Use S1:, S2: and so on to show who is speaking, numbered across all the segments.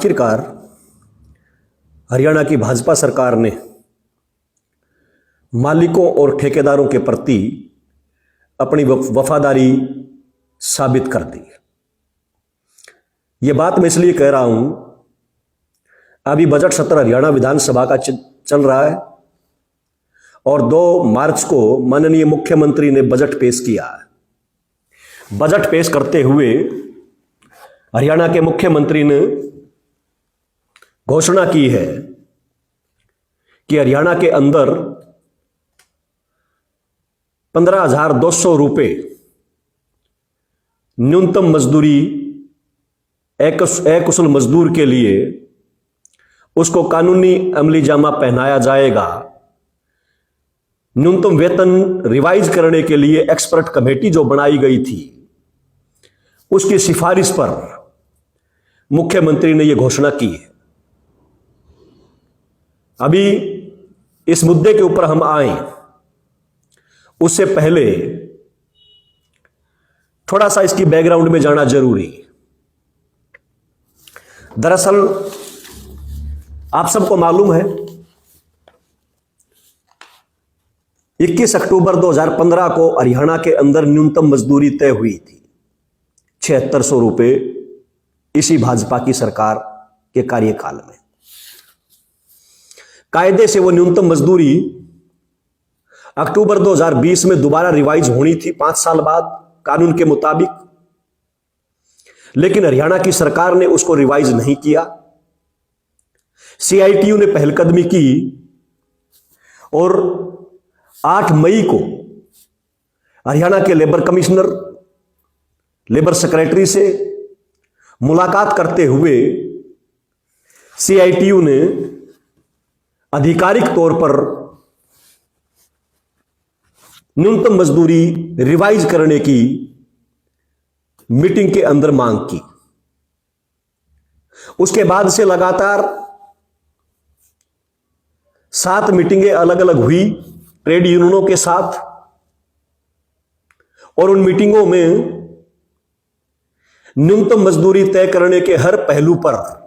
S1: आखिरकार हरियाणा की भाजपा सरकार ने मालिकों और ठेकेदारों के प्रति अपनी वफादारी साबित कर दी। यह बात मैं इसलिए कह रहा हूं, अभी बजट सत्र हरियाणा विधानसभा का चल रहा है और 2 मार्च को माननीय मुख्यमंत्री ने बजट पेश किया है। बजट पेश करते हुए हरियाणा के मुख्यमंत्री ने घोषणा की है कि हरियाणा के अंदर 15,200 रुपये न्यूनतम मजदूरी अकुशल मजदूर के लिए उसको कानूनी अमली जामा पहनाया जाएगा। न्यूनतम वेतन रिवाइज करने के लिए एक्सपर्ट कमेटी जो बनाई गई थी उसकी सिफारिश पर मुख्यमंत्री ने यह घोषणा की है। अभी इस मुद्दे के ऊपर हम आए उससे पहले थोड़ा सा इसकी बैकग्राउंड में जाना जरूरी। दरअसल आप सबको मालूम है 21 अक्टूबर 2015 को हरियाणा के अंदर न्यूनतम मजदूरी तय हुई थी 7600 रुपये इसी भाजपा की सरकार के कार्यकाल में। कायदे से वो न्यूनतम मजदूरी अक्टूबर 2020 में दोबारा रिवाइज होनी थी 5 साल बाद कानून के मुताबिक, लेकिन हरियाणा की सरकार ने उसको रिवाइज नहीं किया। सीआईटीयू ने पहलकदमी की और 8 मई को हरियाणा के लेबर कमिश्नर, लेबर सेक्रेटरी से मुलाकात करते हुए सीआईटीयू ने आधिकारिक तौर पर न्यूनतम मजदूरी रिवाइज करने की मीटिंग के अंदर मांग की। उसके बाद से लगातार 7 मीटिंगें अलग अलग हुई ट्रेड यूनियनों के साथ और उन मीटिंगों में न्यूनतम मजदूरी तय करने के हर पहलू पर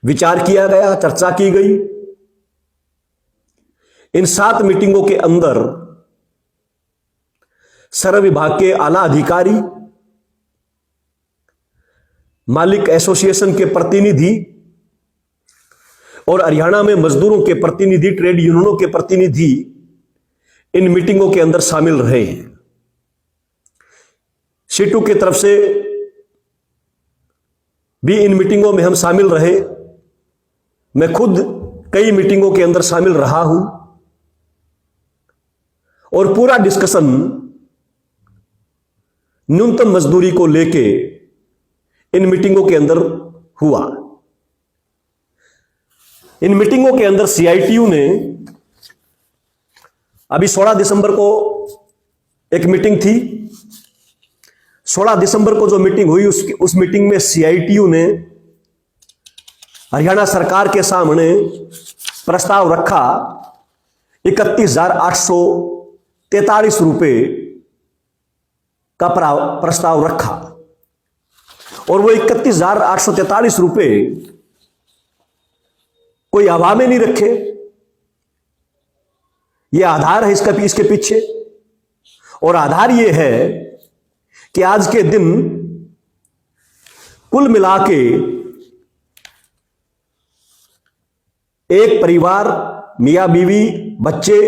S1: विचार किया गया, चर्चा की गई। इन 7 मीटिंगों के अंदर श्रम विभाग के आला अधिकारी, मालिक एसोसिएशन के प्रतिनिधि और हरियाणा में मजदूरों के प्रतिनिधि, ट्रेड यूनियनों के प्रतिनिधि इन मीटिंगों के अंदर शामिल रहे हैं। सीटू की तरफ से भी इन मीटिंगों में हम शामिल रहे। मैं खुद कई मीटिंगों के अंदर शामिल रहा हूं और पूरा डिस्कशन न्यूनतम मजदूरी को लेके इन मीटिंगों के अंदर हुआ। इन मीटिंगों के अंदर सीआईटीयू ने अभी 16 दिसंबर को एक मीटिंग थी। 16 दिसंबर को जो मीटिंग हुई उस मीटिंग में सीआईटीयू ने हरियाणा सरकार के सामने प्रस्ताव रखा 31,843 रुपये का प्रस्ताव रखा और वो 31,843 रुपये कोई हवा में नहीं रखे। ये आधार है इसके पीछे, और आधार ये है कि आज के दिन कुल मिला के एक परिवार, मियां बीवी, बच्चे,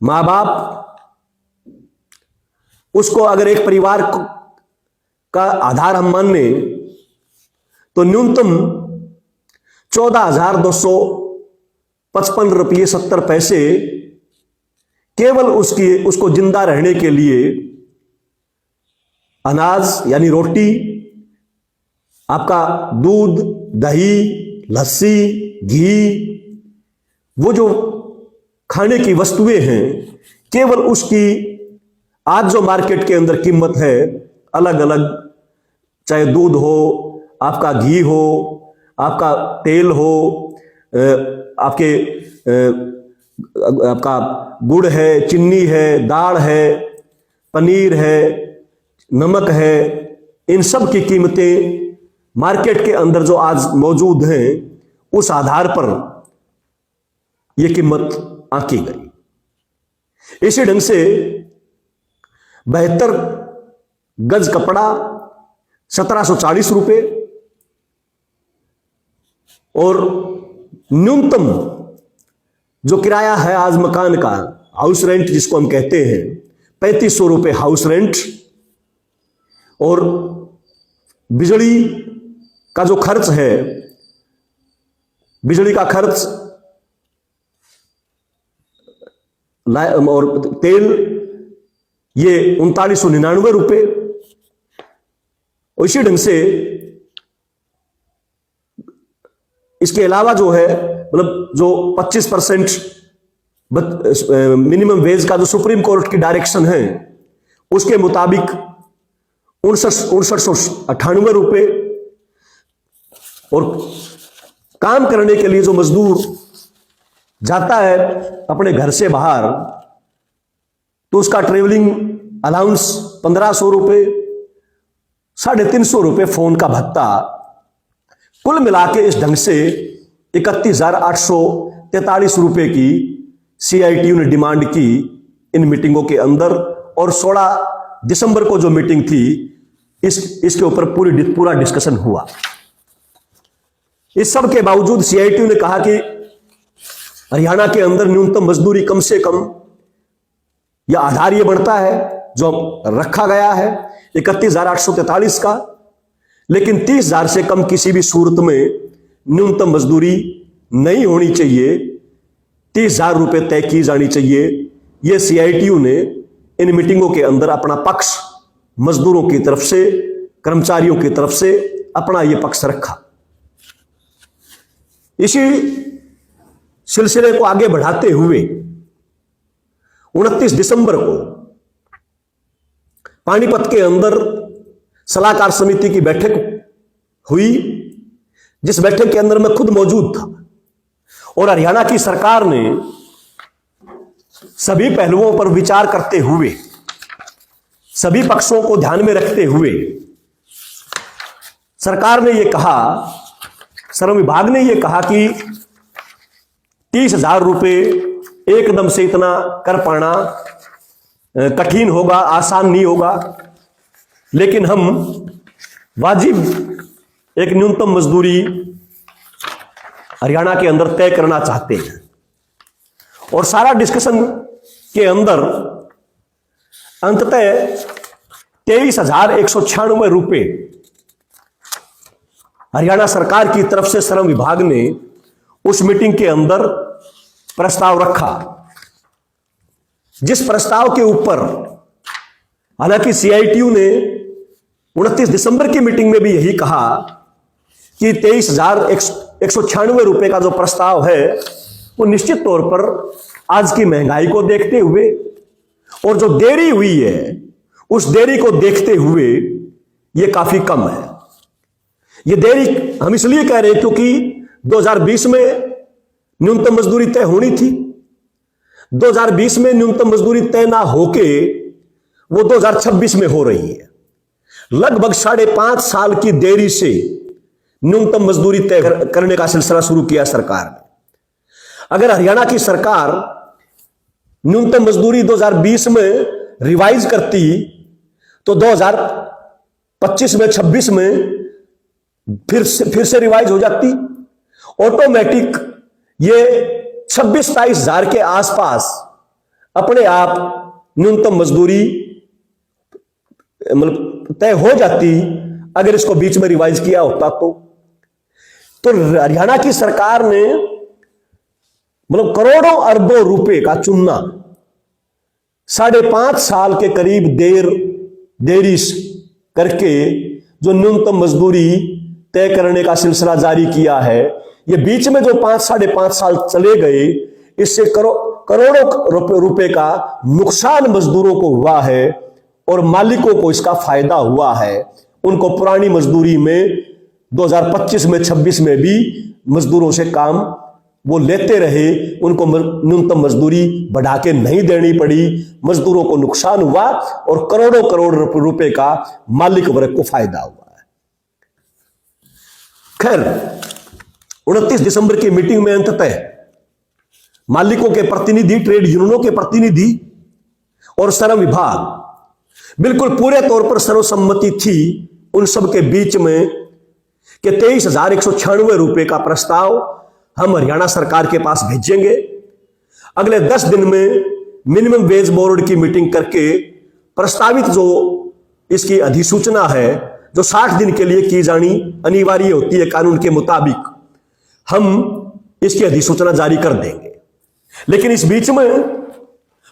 S1: मां बाप, उसको अगर एक परिवार का आधार हम मान लें तो न्यूनतम 14,255 रुपये 70 पैसे केवल उसको जिंदा रहने के लिए अनाज यानी रोटी, आपका दूध, दही, लस्सी, घी, वो जो खाने की वस्तुएं हैं, केवल उसकी आज जो मार्केट के अंदर कीमत है अलग अलग, चाहे दूध हो, आपका घी हो, आपका तेल हो, आपका गुड़ है, चीनी है, दाल है, पनीर है, नमक है, इन सब की कीमतें मार्केट के अंदर जो आज मौजूद हैं उस आधार पर यह कीमत आंकी गई। इसी ढंग से 72 गज कपड़ा 1740 रुपए और न्यूनतम जो किराया है आज मकान का, हाउस रेंट जिसको हम कहते हैं, 3500 रुपए हाउस रेंट, और बिजली का जो खर्च है, बिजली का खर्च और तेल ये 3999 रुपए। इसी ढंग से इसके अलावा जो है मतलब जो 25% मिनिमम वेज का जो सुप्रीम कोर्ट की डायरेक्शन है उसके मुताबिक 6998 रुपए, और काम करने के लिए जो मजदूर जाता है अपने घर से बाहर तो उसका ट्रेवलिंग अलाउंस 1500 रुपए, 350 रुपए फोन का भत्ता, कुल मिलाके इस ढंग से 31,843 रुपए की सीआईटीयू ने डिमांड की इन मीटिंगों के अंदर। और 16 दिसंबर को जो मीटिंग थी इसके ऊपर पूरा डिस्कशन हुआ। इस सब के बावजूद सीआईटीयू ने कहा कि हरियाणा के अंदर न्यूनतम मजदूरी कम से कम, यह आधार ये बढ़ता है जो रखा गया है 31,843 का, लेकिन 30,000 से कम किसी भी सूरत में न्यूनतम मजदूरी नहीं होनी चाहिए, 30,000 रुपए तय की जानी चाहिए। यह सीआईटीयू ने इन मीटिंगों के अंदर अपना पक्ष मजदूरों की तरफ से, कर्मचारियों की तरफ से अपना यह पक्ष रखा। इसी सिलसिले को आगे बढ़ाते हुए 29 दिसंबर को पानीपत के अंदर सलाहकार समिति की बैठक हुई, जिस बैठक के अंदर मैं खुद मौजूद था, और हरियाणा की सरकार ने सभी पहलुओं पर विचार करते हुए, सभी पक्षों को ध्यान में रखते हुए सरकार ने यह कहा, श्रम विभाग ने यह कहा कि 30,000 रुपए एकदम से इतना कर पाना कठिन होगा, आसान नहीं होगा, लेकिन हम वाजिब एक न्यूनतम मजदूरी हरियाणा के अंदर तय करना चाहते हैं। और सारा डिस्कशन के अंदर अंततः 23,196 रुपए हरियाणा सरकार की तरफ से श्रम विभाग ने उस मीटिंग के अंदर प्रस्ताव रखा, जिस प्रस्ताव के ऊपर हालांकि सीआईटीयू ने 29 दिसंबर की मीटिंग में भी यही कहा कि 23,196 रुपए का जो प्रस्ताव है वो निश्चित तौर पर आज की महंगाई को देखते हुए और जो देरी हुई है उस देरी को देखते हुए ये काफी कम है। ये देरी हम इसलिए कह रहे हैं क्योंकि 2020 में न्यूनतम मजदूरी तय होनी थी, 2020 में न्यूनतम मजदूरी तय ना होके वो 2026 में हो रही है। लगभग 5.5 साल की देरी से न्यूनतम मजदूरी तय करने का सिलसिला शुरू किया सरकार ने। अगर हरियाणा की सरकार न्यूनतम मजदूरी 2020 में रिवाइज करती तो 2025 में 26 में फिर से रिवाइज हो जाती, ऑटोमेटिक ये 26-27 हजार के आसपास अपने आप न्यूनतम मजदूरी मतलब तय हो जाती अगर इसको बीच में रिवाइज किया होता। तो हरियाणा की सरकार ने मतलब करोड़ों अरबों रुपए का चुनना 5.5 साल के करीब देरी करके जो न्यूनतम मजदूरी तय करने का सिलसिला जारी किया है, ये बीच में जो 5-5.5 साल चले गए, इससे करोड़ों रुपए का नुकसान मजदूरों को हुआ है और मालिकों को इसका फायदा हुआ है। उनको पुरानी मजदूरी में 2025 में 26 में भी मजदूरों से काम वो लेते रहे, उनको न्यूनतम मजदूरी बढ़ा के नहीं देनी पड़ी, मजदूरों को नुकसान हुआ और करोड़ों रुपए का मालिक वर्ग को फायदा हुआ है। खैर 29 दिसंबर की मीटिंग में अंततः मालिकों के प्रतिनिधि, ट्रेड यूनियनों के प्रतिनिधि और श्रम विभाग बिल्कुल पूरे तौर पर सर्वसम्मति थी उन सब के बीच में कि 23,196 रुपए का प्रस्ताव हम हरियाणा सरकार के पास भेजेंगे। अगले 10 दिन में मिनिमम वेज बोर्ड की मीटिंग करके प्रस्तावित जो इसकी अधिसूचना है, जो 60 दिन के लिए की जानी अनिवार्य होती है कानून के मुताबिक, हम इसकी अधिसूचना जारी कर देंगे। लेकिन इस बीच में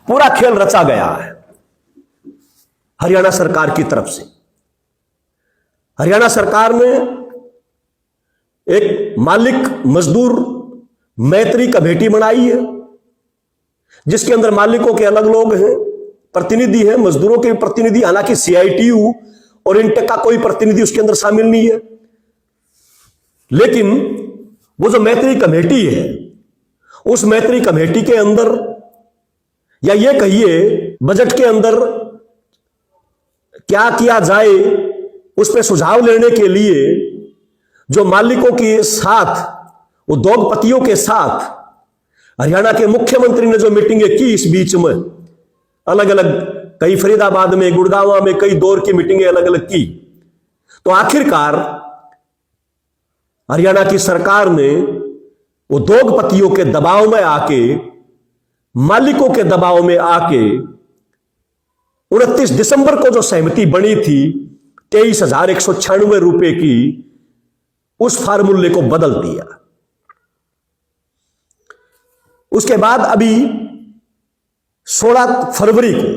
S1: पूरा खेल रचा गया है हरियाणा सरकार की तरफ से। हरियाणा सरकार ने एक मालिक मजदूर मैत्री कमेटी बनाई है, जिसके अंदर मालिकों के अलग लोग हैं, प्रतिनिधि हैं, मजदूरों के प्रतिनिधि, हालांकि सीआईटीयू और इंटेक का कोई प्रतिनिधि उसके अंदर शामिल नहीं है। लेकिन वो जो मैत्री कमेटी है, उस मैत्री कमेटी के अंदर, या ये कहिए बजट के अंदर क्या किया जाए उस पर सुझाव लेने के लिए जो मालिकों के साथ, उद्योगपतियों के साथ हरियाणा के मुख्यमंत्री ने जो मीटिंगें की इस बीच में, अलग अलग, कई फरीदाबाद में, गुड़गांव में, कई दौर की मीटिंगें अलग अलग की, तो आखिरकार हरियाणा की सरकार ने उद्योगपतियों के दबाव में आके, मालिकों के दबाव में आके 29 दिसंबर को जो सहमति बनी थी 23,196 रुपए की, उस फार्मूले को बदल दिया। उसके बाद अभी 16 फरवरी को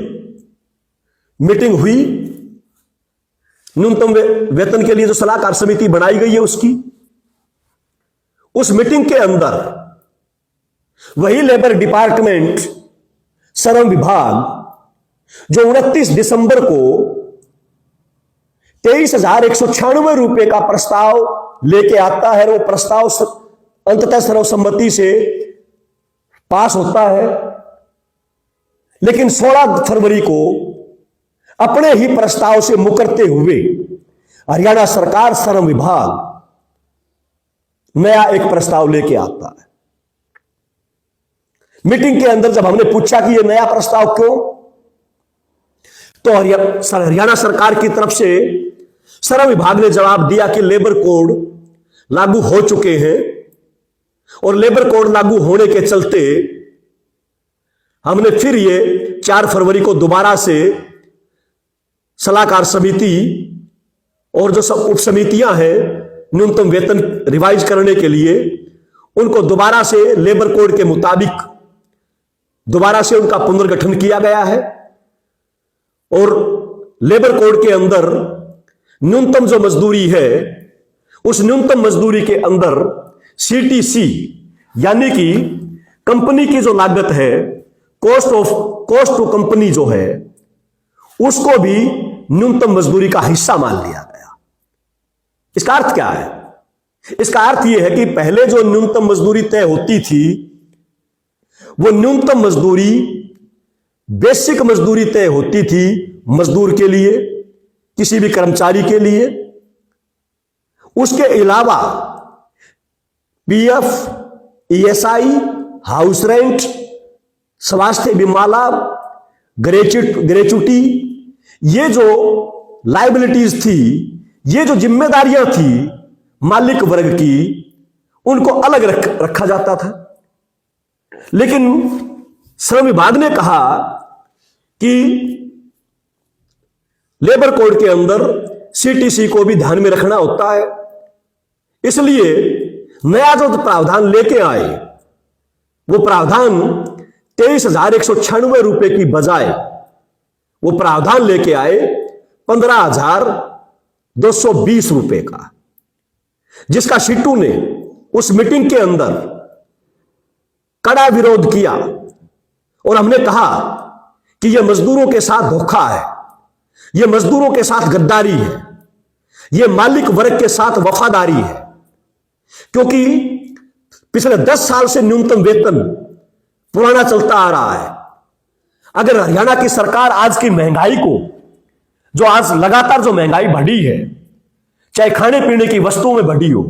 S1: मीटिंग हुई न्यूनतम वेतन के लिए जो सलाहकार समिति बनाई गई है उसकी। उस मीटिंग के अंदर वही लेबर डिपार्टमेंट, श्रम विभाग, जो 29 दिसंबर को 23,196 रुपए का प्रस्ताव लेके आता है, वो प्रस्ताव अंततः सर्वसम्मति से पास होता है। लेकिन 16 फरवरी को अपने ही प्रस्ताव से मुकरते हुए हरियाणा सरकार, श्रम विभाग नया एक प्रस्ताव लेके आता है। मीटिंग के अंदर जब हमने पूछा कि यह नया प्रस्ताव क्यों, तो हरियाणा सरकार की तरफ से श्रम विभाग ने जवाब दिया कि लेबर कोड लागू हो चुके हैं और लेबर कोड लागू होने के चलते हमने फिर ये 4 फरवरी को दोबारा से सलाहकार समिति और जो सब उप समितियां हैं न्यूनतम वेतन रिवाइज करने के लिए, उनको दोबारा से लेबर कोड के मुताबिक दोबारा से उनका पुनर्गठन किया गया है। और लेबर कोड के अंदर न्यूनतम जो मजदूरी है, उस न्यूनतम मजदूरी के अंदर सीटीसी यानी कि कंपनी की जो लागत है, कॉस्ट टू कंपनी जो है, उसको भी न्यूनतम मजदूरी का हिस्सा मान लिया गया। इसका अर्थ क्या है? इसका अर्थ यह है कि पहले जो न्यूनतम मजदूरी तय होती थी, वो न्यूनतम मजदूरी बेसिक मजदूरी तय होती थी मजदूर के लिए, किसी भी कर्मचारी के लिए। उसके अलावा पीएफ, ईएसआई, हाउस रेंट, स्वास्थ्य बीमा लाभ, ग्रेच्युटी, ये जो लायबिलिटीज थी, ये जो जिम्मेदारियां थी मालिक वर्ग की, उनको अलग रखा जाता था। लेकिन श्रम विभाग ने कहा कि लेबर कोड के अंदर सीटीसी को भी ध्यान में रखना होता है, इसलिए नया जो प्रावधान लेके आए, वो प्रावधान 23,196 रुपए की बजाय वो प्रावधान लेके आए 15,220 रुपए का, जिसका शिट्टू ने उस मीटिंग के अंदर कड़ा विरोध किया। और हमने कहा कि यह मजदूरों के साथ धोखा है, यह मजदूरों के साथ गद्दारी है, यह मालिक वर्ग के साथ वफादारी है। क्योंकि पिछले 10 साल से न्यूनतम वेतन पुराना चलता आ रहा है। अगर हरियाणा की सरकार आज की महंगाई को, जो आज लगातार जो महंगाई बढ़ी है, चाहे खाने पीने की वस्तुओं में बढ़ी हो,